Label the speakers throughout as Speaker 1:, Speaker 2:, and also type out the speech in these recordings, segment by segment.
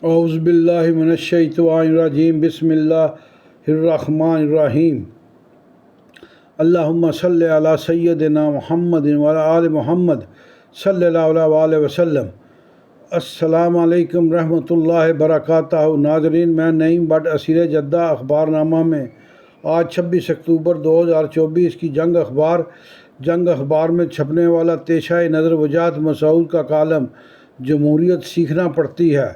Speaker 1: اعوذ باللہ من الشیطان الرجیم بسم اللہ الرحمن الرحیم اللہم صلی علی سیدنا محمد وعلی آل محمد صلی اللہ علیہ وآلہ وسلم۔ السلام علیکم رحمۃ اللہ وبرکاتہ۔ ناظرین، میں نعیم بٹ اسیر جدہ اخبار نامہ میں آج 26 اکتوبر 2024 کی جنگ اخبار میں چھپنے والا پیشہ نظر وجاہت مسعود کا کالم جمہوریت سیکھنا پڑتی ہے۔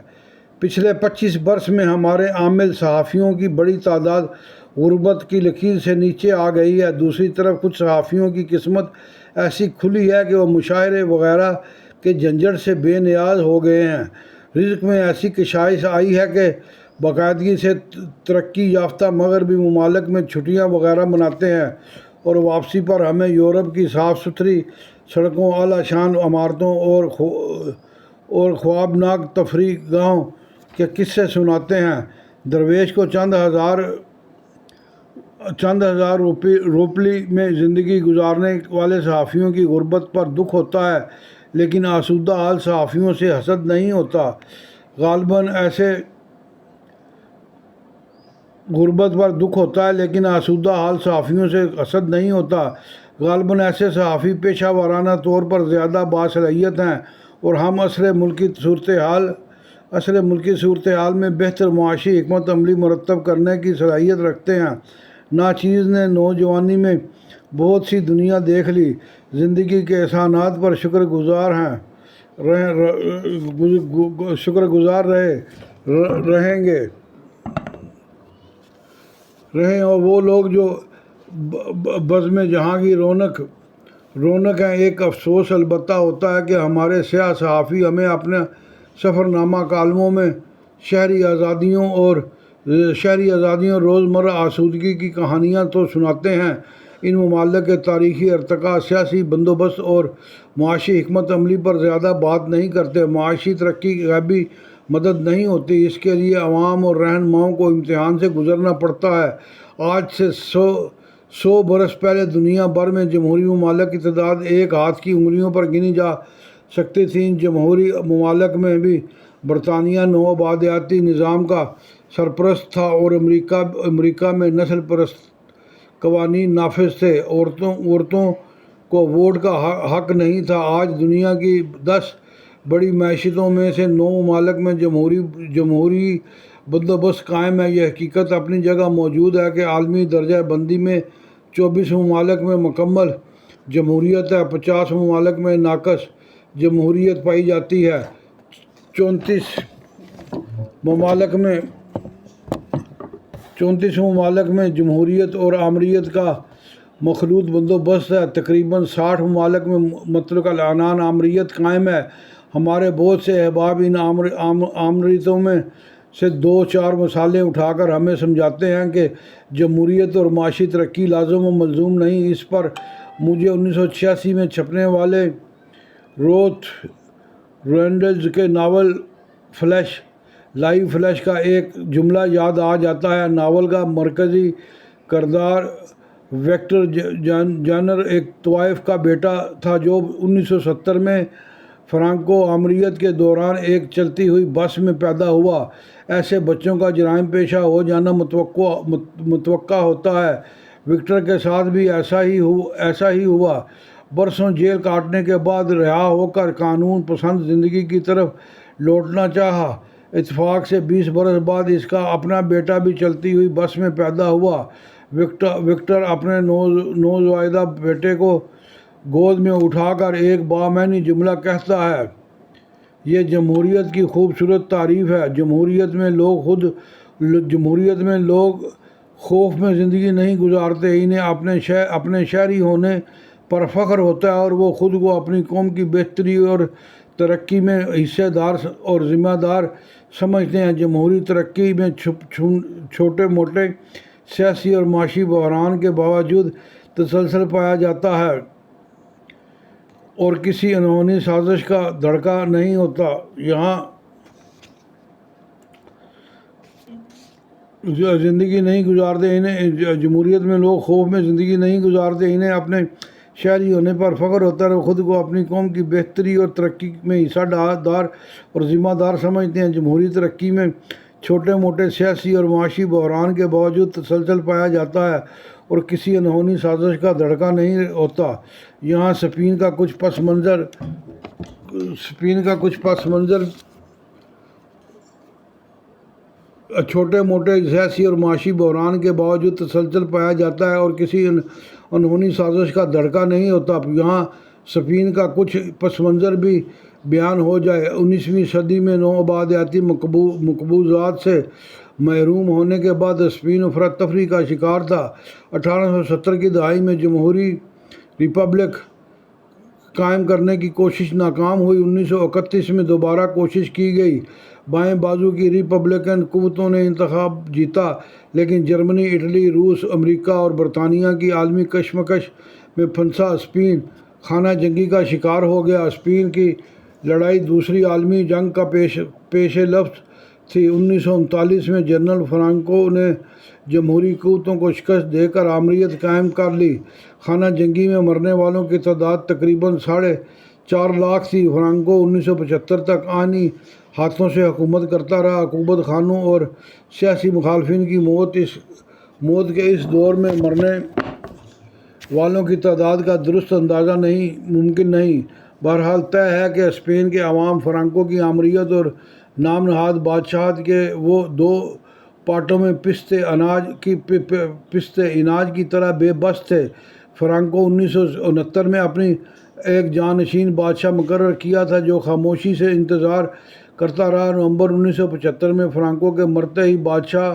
Speaker 1: پچھلے 25 برس میں ہمارے عامل صحافیوں کی بڑی تعداد غربت کی لکیر سے نیچے آ گئی ہے۔ دوسری طرف کچھ صحافیوں کی قسمت ایسی کھلی ہے کہ وہ مشاہرے وغیرہ کے جھنجھٹ سے بے نیاز ہو گئے ہیں۔ رزق میں ایسی کشائش آئی ہے کہ باقاعدگی سے ترقی یافتہ مغربی ممالک میں چھٹیاں وغیرہ مناتے ہیں اور واپسی پر ہمیں یورپ کی صاف ستھری سڑکوں، اعلیٰ شان عمارتوں اور خوابناک تفریح گاہوں کے قصے سناتے ہیں۔ درویش کو چند ہزار روپلی میں زندگی گزارنے والے صحافیوں کی غربت پر دکھ ہوتا ہے، لیکن آسودہ حال صحافیوں سے حسد نہیں ہوتا۔ غالباً ایسے صحافی پیشہ ورانہ طور پر زیادہ باصلاحیت ہیں اور ہم عصر ملکی صورتحال میں بہتر معاشی حکمت عملی مرتب کرنے کی صلاحیت رکھتے ہیں۔ ناچیز نے نوجوانی میں بہت سی دنیا دیکھ لی، زندگی کے احسانات پر شکر گزار رہیں اور وہ لوگ جو بزم جہاں کی رونق ہیں۔ ایک افسوس البتہ ہوتا ہے کہ ہمارے سیاہ صحافی ہمیں اپنے سفر نامہ کالموں میں شہری آزادیوں اور روزمرہ آسودگی کی کہانیاں تو سناتے ہیں، ان ممالک کے تاریخی ارتقاء، سیاسی بندوبست اور معاشی حکمت عملی پر زیادہ بات نہیں کرتے۔ معاشی ترقی کی غیبی مدد نہیں ہوتی، اس کے لیے عوام اور رہنماؤں کو امتحان سے گزرنا پڑتا ہے۔ آج سے 100 برس پہلے دنیا بھر میں جمہوری ممالک کی تعداد ایک ہاتھ کی انگلیوں پر گنی جا سکتی تھی۔ ان جمہوری ممالک میں بھی برطانیہ نوآبادیاتی نظام کا سرپرست تھا اور امریکہ میں نسل پرست قوانین نافذ تھے۔ عورتوں کو ووٹ کا حق نہیں تھا۔ آج دنیا کی 10 بڑی معیشتوں میں سے 9 ممالک میں جمہوری بندوبست قائم ہے۔ یہ حقیقت اپنی جگہ موجود ہے کہ عالمی درجہ بندی میں 24 ممالک میں مکمل جمہوریت ہے، 50 ممالک میں ناقص جمہوریت پائی جاتی ہے، 34 ممالک میں جمہوریت اور آمریت کا مخلوط بندوبست ہے، تقریباً 60 ممالک میں مطلق العنان آمریت قائم ہے۔ ہمارے بہت سے احباب ان آمریتوں میں سے 2-4 مثالیں اٹھا کر ہمیں سمجھاتے ہیں کہ جمہوریت اور معاشی ترقی لازم و ملزوم نہیں۔ اس پر مجھے 1986 میں چھپنے والے روتھ رینڈلز کے ناول لائیو فلیش کا ایک جملہ یاد آ جاتا ہے۔ ناول کا مرکزی کردار وکٹر جانر ایک طوائف کا بیٹا تھا جو 1970 میں فرانکو آمریت کے دوران ایک چلتی ہوئی بس میں پیدا ہوا۔ ایسے بچوں کا جرائم پیشہ ہو جانا متوقع ہوتا ہے۔ وکٹر کے ساتھ بھی ایسا ہی ہوا۔ برسوں جیل کاٹنے کے بعد رہا ہو کر قانون پسند زندگی کی طرف لوٹنا چاہا۔ اتفاق سے 20 برس بعد اس کا اپنا بیٹا بھی چلتی ہوئی بس میں پیدا ہوا۔ وکٹر اپنے نوزائیدہ بیٹے کو گود میں اٹھا کر ایک بامعنی جملہ کہتا ہے: یہ جمہوریت کی خوبصورت تعریف ہے۔ جمہوریت میں لوگ خوف میں زندگی نہیں گزارتے، انہیں اپنے شہری ہونے پر فخر ہوتا ہے اور وہ خود کو اپنی قوم کی بہتری اور ترقی میں حصہ دار اور ذمہ دار سمجھتے ہیں۔ جمہوری ترقی میں چھوٹے موٹے سیاسی اور معاشی بحران کے باوجود تسلسل پایا جاتا ہے اور کسی انہونی سازش کا دھڑکا نہیں ہوتا۔ یہاں زندگی نہیں گزارتے، جمہوریت میں لوگ خوف میں زندگی نہیں گزارتے، انہیں اپنے شہری ہونے پر فخر ہوتا ہے اور خود کو اپنی قوم کی بہتری اور ترقی میں حصہ دار اور ذمہ دار سمجھتے ہیں۔ جمہوری ترقی میں چھوٹے موٹے سیاسی اور معاشی بحران کے باوجود تسلسل پایا جاتا ہے اور کسی انہونی سازش کا دھڑکا نہیں ہوتا۔ یہاں اسپین کا کچھ پس منظر چھوٹے موٹے سیاسی اور معاشی بحران کے باوجود تسلسل پایا جاتا ہے اور کسی انہونی سازش کا دھڑکا نہیں ہوتا۔ یہاں اسپین کا کچھ پس منظر بھی بیان ہو جائے۔ 19ویں صدی میں نوآبادیاتی مقبوضات سے محروم ہونے کے بعد اسپین افراتفری کا شکار تھا۔ 1870 کی دہائی میں جمہوری ریپبلک قائم کرنے کی کوشش ناکام ہوئی۔ 1931 میں دوبارہ کوشش کی گئی۔ بائیں بازو کی ریپبلکن قوتوں نے انتخاب جیتا، لیکن جرمنی، اٹلی، روس، امریکہ اور برطانیہ کی عالمی کشمکش میں پھنسا اسپین خانہ جنگی کا شکار ہو گیا۔ اسپین کی لڑائی دوسری عالمی جنگ کا پیش لفظ تھی۔ 1939 میں جنرل فرانکو نے جمہوری قوتوں کو شکست دے کر آمریت قائم کر لی۔ خانہ جنگی میں مرنے والوں کی تعداد تقریباً 4.5 لاکھ تھی۔ فرانکو 1975 تک آئینی ہاتھوں سے حکومت کرتا رہا۔ حکومت خانوں اور سیاسی مخالفین کی موت کے اس دور میں مرنے والوں کی تعداد کا درست اندازہ ممکن نہیں۔ بہرحال طے ہے کہ اسپین کے عوام فرانکو کی آمریت اور نام نہاد بادشاہت کے وہ دو پارٹوں میں پستے اناج کی طرح بے بس تھے۔ فرانکو 1969 میں اپنی ایک جانشین بادشاہ مقرر کیا تھا جو خاموشی سے انتظار کرتا رہا۔ نومبر 1975 میں فرانکو کے مرتے ہی بادشاہ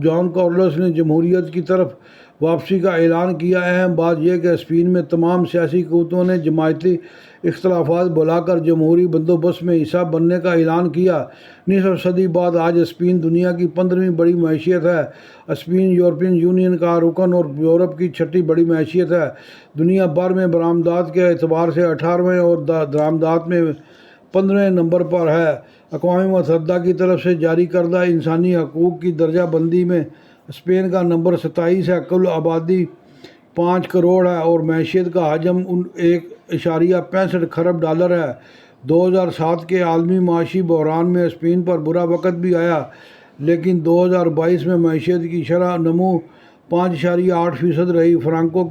Speaker 1: جان کارلوس نے جمہوریت کی طرف واپسی کا اعلان کیا۔ اہم بات یہ کہ اسپین میں تمام سیاسی قوتوں نے جماعتی اختلافات بھلا کر جمہوری بندوبست میں حصہ بننے کا اعلان کیا۔ نصف صدی بعد آج اسپین دنیا کی 15ویں بڑی معیشت ہے۔ اسپین یورپین یونین کا رکن اور یورپ کی 6ٹھی بڑی معیشت ہے۔ دنیا بھر میں برآمدات کے اعتبار سے 18ویں اور درآمدات میں 15ویں نمبر پر ہے۔ اقوام متحدہ کی طرف سے جاری کردہ انسانی حقوق کی درجہ بندی میں اسپین کا نمبر 27 ہے۔ کل آبادی 5 کروڑ ہے اور معیشت کا حجم 1.65 خرب ڈالر ہے۔ 2007 کے عالمی معاشی بحران میں اسپین پر برا وقت بھی آیا، لیکن 2022 میں معیشت کی شرح نمو 5.8% رہی۔ فرانکو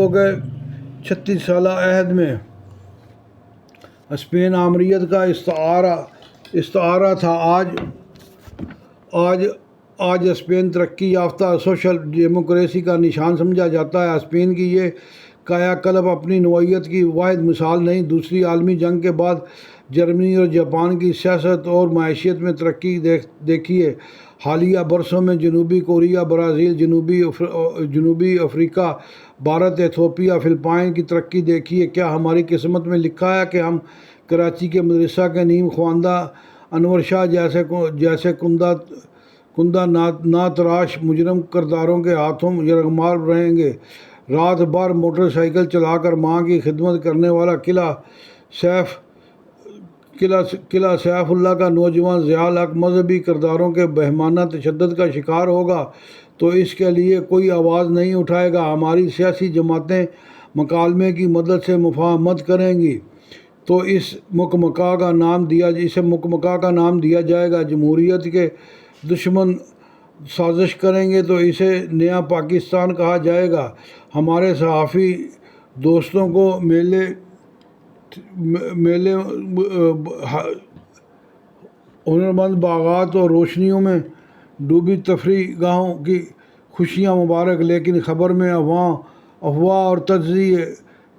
Speaker 1: کے 36 سالہ عہد میں اسپین آمریت کا استعارہ تھا۔ آج اسپین ترقی یافتہ سوشل ڈیموکریسی کا نشان سمجھا جاتا ہے۔ اسپین کی یہ کایا کلپ اپنی نوعیت کی واحد مثال نہیں۔ دوسری عالمی جنگ کے بعد جرمنی اور جاپان کی سیاست اور معیشت میں ترقی دیکھیے۔ حالیہ برسوں میں جنوبی کوریا، برازیل، جنوبی افریقہ، بھارت، ایتھوپیا، فلپائن کی ترقی دیکھیے۔ کیا ہماری قسمت میں لکھا ہے کہ ہم کراچی کے مدرسہ کے نیم خواندہ انور شاہ جیسے کندہ ناتراش مجرم کرداروں کے ہاتھوں یرغمال رہیں گے؟ رات بھر موٹر سائیکل چلا کر ماں کی خدمت کرنے والا قلعہ سیف اللہ کا نوجوان ضیاء الحق مذہبی کرداروں کے بہیمانہ تشدد کا شکار ہوگا تو اس کے لیے کوئی آواز نہیں اٹھائے گا۔ ہماری سیاسی جماعتیں مکالمے کی مدد سے مفاہمت کریں گی تو اسے مکمکا کا نام دیا جائے گا۔ جمہوریت کے دشمن سازش کریں گے تو اسے نیا پاکستان کہا جائے گا۔ ہمارے صحافی دوستوں کو میلے ہنرمند باغات اور روشنیوں میں ڈوبی تفریح گاہوں کی خوشیاں مبارک، لیکن خبر میں افواہ اور تجزیے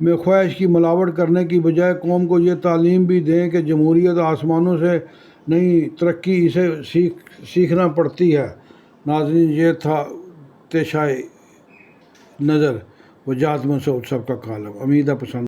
Speaker 1: میں خواہش کی ملاوٹ کرنے کی بجائے قوم کو یہ تعلیم بھی دیں کہ جمہوریت آسمانوں سے نہیں، ترقی اسے سیکھنا پڑتی ہے۔ ناظرین، یہ تھا پیشہ نظر وجاہت مسعود صاحب کا کالم۔ امید ہے پسند